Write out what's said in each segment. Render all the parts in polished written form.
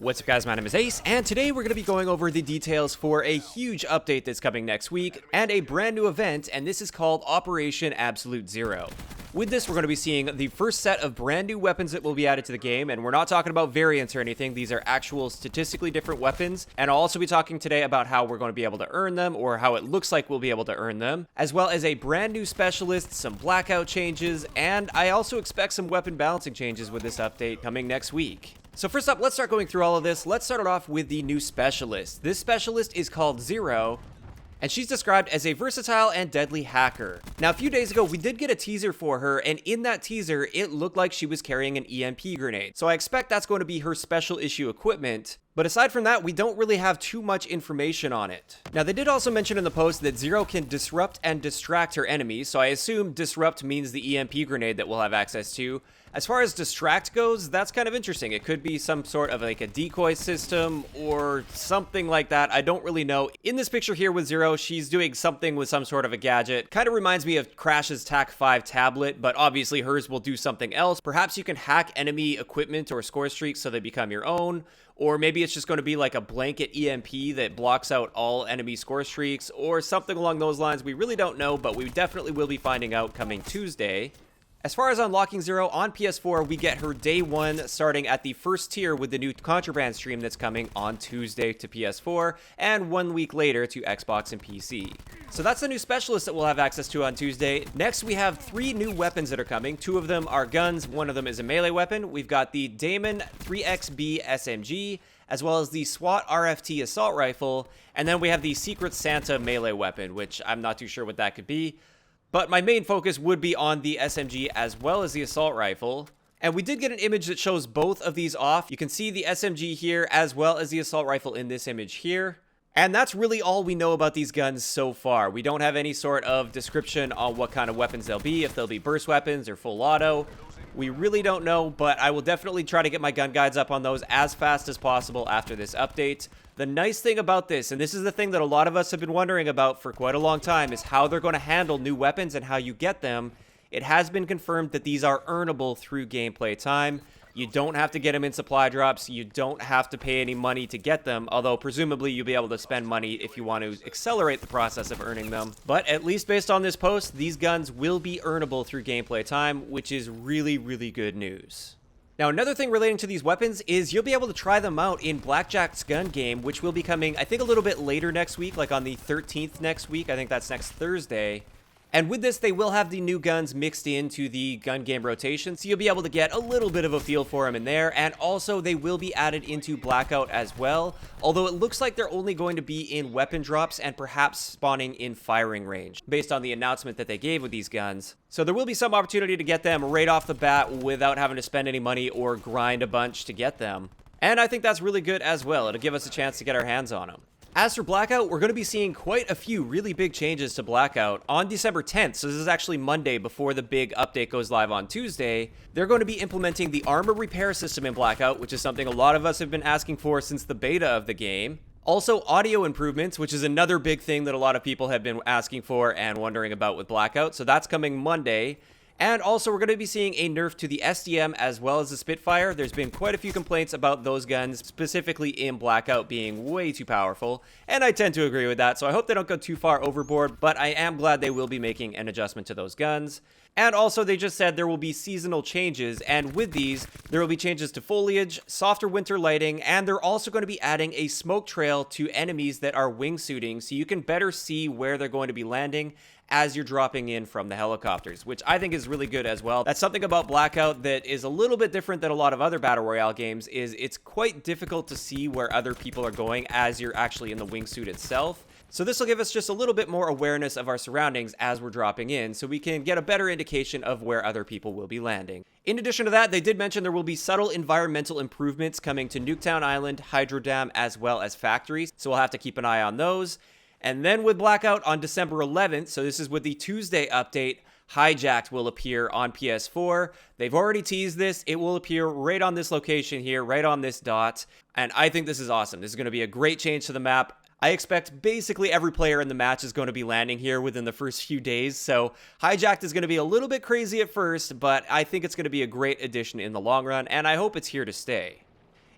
What's up guys, my name is Ace, and today we're going to be going over the details for a huge update that's coming next week, and a brand new event, and this is called Operation Absolute Zero. With this, we're going to be seeing the first set of brand new weapons that will be added to the game, and we're not talking about variants or anything. These are actual statistically different weapons, and I'll also be talking today about how we're going to be able to earn them, or how it looks like we'll be able to earn them, as well as a brand new specialist, some Blackout changes, and I also expect some weapon balancing changes with this update coming next week. So first up, let's start going through all of this. Let's start it off with the new specialist. This specialist is called Zero, and she's described as a versatile and deadly hacker. Now, a few days ago, we did get a teaser for her, and in that teaser, it looked like she was carrying an EMP grenade. So I expect that's going to be her special issue equipment. But aside from that, we don't really have too much information on it. Now, they did also mention in the post that Zero can disrupt and distract her enemies, so I assume disrupt means the EMP grenade that we'll have access to. As far as distract goes, that's kind of interesting. It could be some sort of like a decoy system or something like that. I don't really know. In this picture here with Zero, she's doing something with some sort of a gadget. Kind of reminds me of Crash's TAC-5 tablet, but obviously hers will do something else. Perhaps you can hack enemy equipment or score streaks so they become your own. Or maybe it's just going to be like a blanket EMP that blocks out all enemy score streaks or something along those lines. We really don't know, but we definitely will be finding out coming Tuesday. As far as unlocking Zero, on PS4, we get her day one starting at the first tier with the new Contraband stream that's coming on Tuesday to PS4, and 1 week later to Xbox and PC. So that's the new specialist that we'll have access to on Tuesday. Next, we have 3 new weapons that are coming. 2 of them are guns, 1 of them is a melee weapon. We've got the Damon 3XB SMG, as well as the SWAT RFT assault rifle, and then we have the Secret Santa melee weapon, which I'm not too sure what that could be. But my main focus would be on the SMG as well as the assault rifle. And we did get an image that shows both of these off. You can see the SMG here as well as the assault rifle in this image here. And that's really all we know about these guns so far. We don't have any sort of description on what kind of weapons they'll be, if they'll be burst weapons or full auto. We really don't know, but I will definitely try to get my gun guides up on those as fast as possible after this update. The nice thing about this, and this is the thing that a lot of us have been wondering about for quite a long time, is how they're going to handle new weapons and how you get them. It has been confirmed that these are earnable through gameplay time. You don't have to get them in supply drops. You don't have to pay any money to get them, although presumably you'll be able to spend money if you want to accelerate the process of earning them. But at least based on this post, these guns will be earnable through gameplay time, which is really, really good news. Now, another thing relating to these weapons is you'll be able to try them out in Blackjack's gun game, which will be coming, I think, a little bit later next week, like on the 13th next week. I think that's next Thursday. And with this, they will have the new guns mixed into the gun game rotation, so you'll be able to get a little bit of a feel for them in there. And also, they will be added into Blackout as well, although it looks like they're only going to be in weapon drops and perhaps spawning in firing range, based on the announcement that they gave with these guns. So there will be some opportunity to get them right off the bat without having to spend any money or grind a bunch to get them. And I think that's really good as well. It'll give us a chance to get our hands on them. As for Blackout, we're going to be seeing quite a few really big changes to Blackout on December 10th, so this is actually Monday before the big update goes live on Tuesday. They're going to be implementing the armor repair system in Blackout, which is something a lot of us have been asking for since the beta of the game. Also, audio improvements, which is another big thing that a lot of people have been asking for and wondering about with Blackout, so that's coming Monday. And also, we're going to be seeing a nerf to the SDM as well as the Spitfire. There's been quite a few complaints about those guns, specifically in Blackout, being way too powerful, and I tend to agree with that, so I hope they don't go too far overboard, but I am glad they will be making an adjustment to those guns. And also, they just said there will be seasonal changes, and with these, there will be changes to foliage, softer winter lighting, and they're also going to be adding a smoke trail to enemies that are wingsuiting, so you can better see where they're going to be landing as you're dropping in from the helicopters, which I think is really good as well. That's something about Blackout that is a little bit different than a lot of other Battle Royale games, is it's quite difficult to see where other people are going as you're actually in the wingsuit itself. So this will give us just a little bit more awareness of our surroundings as we're dropping in, so we can get a better indication of where other people will be landing. In addition to that, they did mention there will be subtle environmental improvements coming to Nuketown Island, Hydro Dam, as well as factories, so we'll have to keep an eye on those. And then with Blackout on December 11th, so this is with the Tuesday update, Hijacked will appear on PS4. They've already teased this. It will appear right on this location here, right on this dot. And I think this is awesome. This is going to be a great change to the map. I expect basically every player in the match is going to be landing here within the first few days. So Hijacked is going to be a little bit crazy at first, but I think it's going to be a great addition in the long run, and I hope it's here to stay.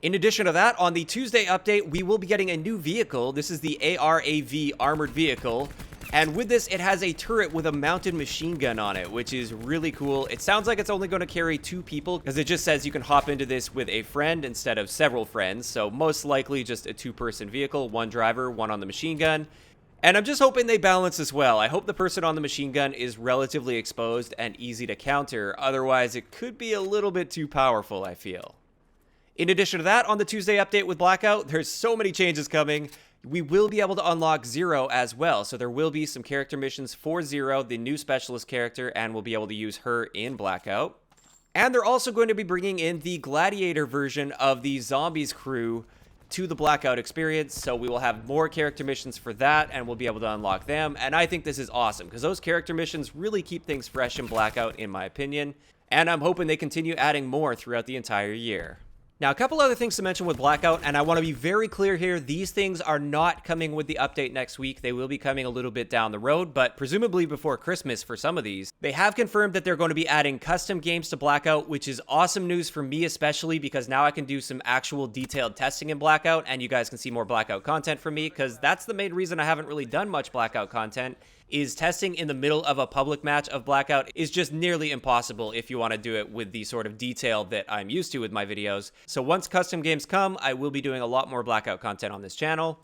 In addition to that, on the Tuesday update, we will be getting a new vehicle. This is the ARAV Armored Vehicle. And with this, it has a turret with a mounted machine gun on it, which is really cool. It sounds like it's only going to carry 2 people because it just says you can hop into this with a friend instead of several friends. So most likely just a 2-person vehicle, 1 driver, 1 on the machine gun. And I'm just hoping they balance this well. I hope the person on the machine gun is relatively exposed and easy to counter. Otherwise, it could be a little bit too powerful, I feel. In addition to that, on the Tuesday update with Blackout, there's so many changes coming. We will be able to unlock Zero as well, so there will be some character missions for Zero, the new specialist character, and we'll be able to use her in Blackout. And they're also going to be bringing in the Gladiator version of the Zombies crew to the Blackout experience, so we will have more character missions for that, and we'll be able to unlock them. And I think this is awesome, because those character missions really keep things fresh in Blackout, in my opinion, and I'm hoping they continue adding more throughout the entire year. Now, a couple other things to mention with Blackout, and I want to be very clear here, these things are not coming with the update next week. They will be coming a little bit down the road, but presumably before Christmas for some of these. They have confirmed that they're going to be adding custom games to Blackout, which is awesome news for me especially, because now I can do some actual detailed testing in Blackout, and you guys can see more Blackout content from me, because that's the main reason I haven't really done much Blackout content. Is testing in the middle of a public match of Blackout is just nearly impossible if you want to do it with the sort of detail that I'm used to with my videos. So once custom games come, I will be doing a lot more Blackout content on this channel.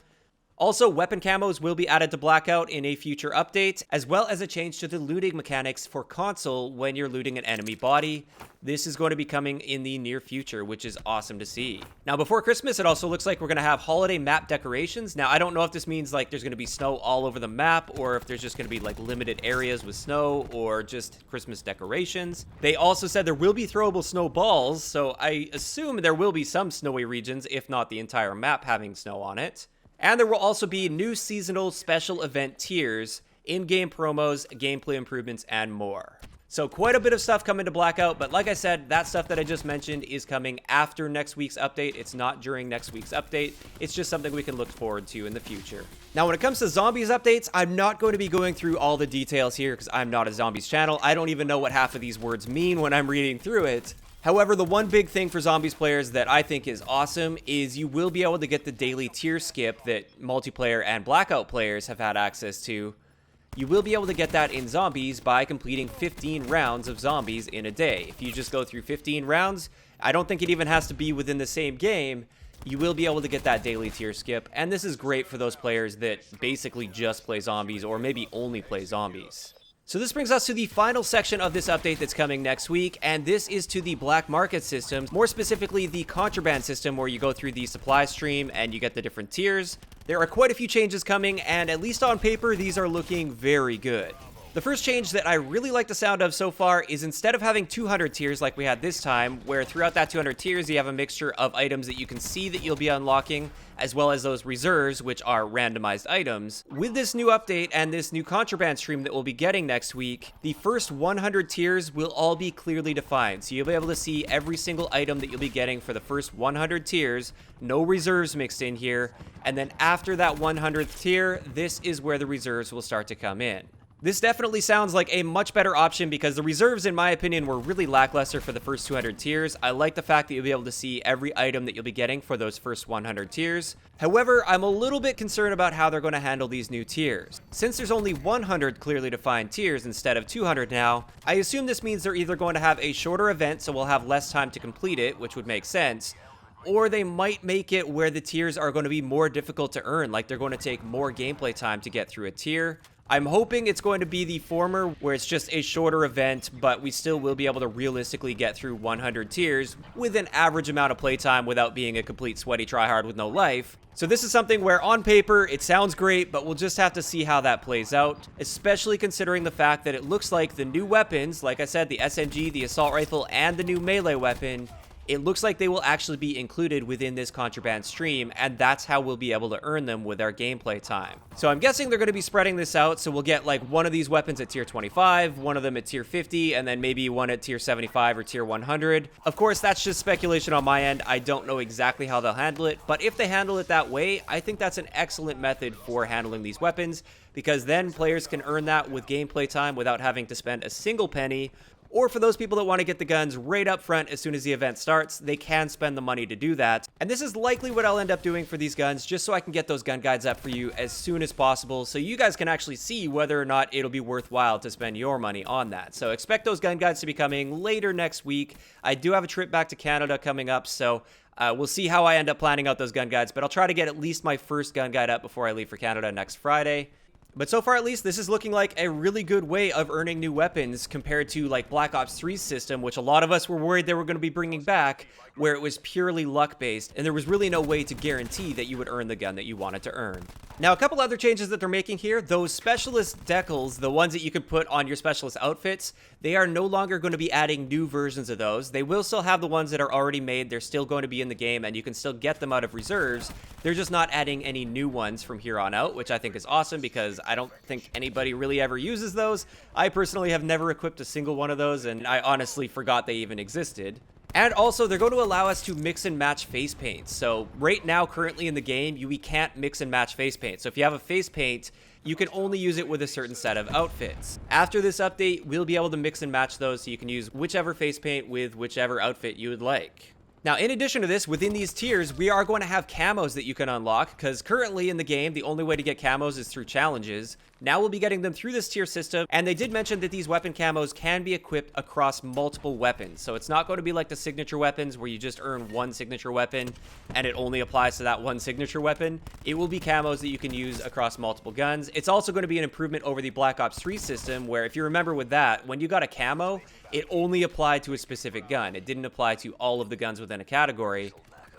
Also, weapon camos will be added to Blackout in a future update, as well as a change to the looting mechanics for console when you're looting an enemy body. This is going to be coming in the near future, which is awesome to see. Now, before Christmas, it also looks like we're going to have holiday map decorations. Now, I don't know if this means like there's going to be snow all over the map, or if there's just going to be like limited areas with snow, or just Christmas decorations. They also said there will be throwable snowballs, so I assume there will be some snowy regions, if not the entire map having snow on it. And there will also be new seasonal special event tiers, in-game promos, gameplay improvements, and more. So quite a bit of stuff coming to Blackout, but like I said, that stuff that I just mentioned is coming after next week's update. It's not during next week's update. It's just something we can look forward to in the future. Now, when it comes to Zombies updates, I'm not going to be going through all the details here because I'm not a Zombies channel. I don't even know what half of these words mean when I'm reading through it. However, the one big thing for Zombies players that I think is awesome is you will be able to get the daily tier skip that multiplayer and Blackout players have had access to. You will be able to get that in Zombies by completing 15 rounds of Zombies in a day. If you just go through 15 rounds, I don't think it even has to be within the same game. You will be able to get that daily tier skip, and this is great for those players that basically just play Zombies or maybe only play Zombies. So this brings us to the final section of this update that's coming next week, and this is to the black market system, more specifically the contraband system where you go through the supply stream and you get the different tiers. There are quite a few changes coming, and at least on paper, these are looking very good. The first change that I really like the sound of so far is instead of having 200 tiers like we had this time, where throughout that 200 tiers you have a mixture of items that you can see that you'll be unlocking, as well as those reserves, which are randomized items. With this new update and this new contraband stream that we'll be getting next week, the first 100 tiers will all be clearly defined. So you'll be able to see every single item that you'll be getting for the first 100 tiers, no reserves mixed in here, and then after that 100th tier, this is where the reserves will start to come in. This definitely sounds like a much better option because the reserves, in my opinion, were really lackluster for the first 200 tiers. I like the fact that you'll be able to see every item that you'll be getting for those first 100 tiers. However, I'm a little bit concerned about how they're going to handle these new tiers. Since there's only 100 clearly defined tiers instead of 200 now, I assume this means they're either going to have a shorter event so we'll have less time to complete it, which would make sense, or they might make it where the tiers are going to be more difficult to earn, like they're going to take more gameplay time to get through a tier. I'm hoping it's going to be the former, where it's just a shorter event, but we still will be able to realistically get through 100 tiers with an average amount of playtime without being a complete sweaty tryhard with no life. So this is something where on paper it sounds great, but we'll just have to see how that plays out, especially considering the fact that it looks like the new weapons, like I said, the SMG, the assault rifle, and the new melee weapon, it looks like they will actually be included within this contraband stream, and that's how we'll be able to earn them with our gameplay time. So I'm guessing they're going to be spreading this out, so we'll get like one of these weapons at tier 25, one of them at tier 50, and then maybe one at tier 75 or tier 100. Of course, that's just speculation on my end. I don't know exactly how they'll handle it, but if they handle it that way, I think that's an excellent method for handling these weapons, because then players can earn that with gameplay time without having to spend a single penny, or for those people that want to get the guns right up front as soon as the event starts, they can spend the money to do that. And this is likely what I'll end up doing for these guns, just so I can get those gun guides up for you as soon as possible, so you guys can actually see whether or not it'll be worthwhile to spend your money on that. So expect those gun guides to be coming later next week. I do have a trip back to Canada coming up, so we'll see how I end up planning out those gun guides, but I'll try to get at least my first gun guide up before I leave for Canada next Friday. But so far, at least, this is looking like a really good way of earning new weapons compared to like Black Ops 3's system, which a lot of us were worried they were going to be bringing back, where it was purely luck-based, and there was really no way to guarantee that you would earn the gun that you wanted to earn. Now, a couple other changes that they're making here, those specialist decals, the ones that you can put on your specialist outfits, they are no longer going to be adding new versions of those. They will still have the ones that are already made. They're still going to be in the game, and you can still get them out of reserves. They're just not adding any new ones from here on out, which I think is awesome because I don't think anybody really ever uses those. I personally have never equipped a single one of those, and I honestly forgot they even existed. And also, they're going to allow us to mix and match face paints. So right now, currently in the game, we can't mix and match face paint. So if you have a face paint, you can only use it with a certain set of outfits. After this update, we'll be able to mix and match those, so you can use whichever face paint with whichever outfit you would like. Now, in addition to this, within these tiers, we are going to have camos that you can unlock, because currently in the game, the only way to get camos is through challenges. Now we'll be getting them through this tier system, and they did mention that these weapon camos can be equipped across multiple weapons. So it's not going to be like the signature weapons where you just earn one signature weapon, and it only applies to that one signature weapon. It will be camos that you can use across multiple guns. It's also going to be an improvement over the Black Ops 3 system, where if you remember with that, when you got a camo, it only applied to a specific gun. It didn't apply to all of the guns within a category.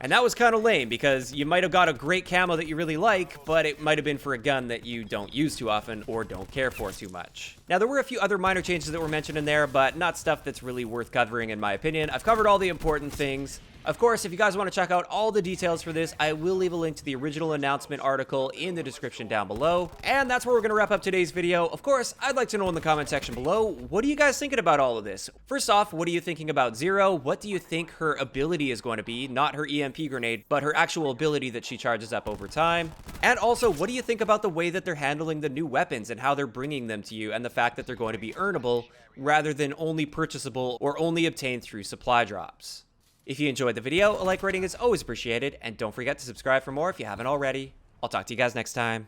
And that was kind of lame, because you might have got a great camo that you really like, but it might have been for a gun that you don't use too often or don't care for too much. Now, there were a few other minor changes that were mentioned in there, but not stuff that's really worth covering in my opinion. I've covered all the important things. Of course, if you guys want to check out all the details for this, I will leave a link to the original announcement article in the description down below. And that's where we're going to wrap up today's video. Of course, I'd like to know in the comment section below, what are you guys thinking about all of this? First off, what are you thinking about Zero? What do you think her ability is going to be? Not her EMP grenade, but her actual ability that she charges up over time. And also, what do you think about the way that they're handling the new weapons and how they're bringing them to you, and the fact that they're going to be earnable rather than only purchasable or only obtained through supply drops? If you enjoyed the video, a like rating is always appreciated, and don't forget to subscribe for more if you haven't already. I'll talk to you guys next time.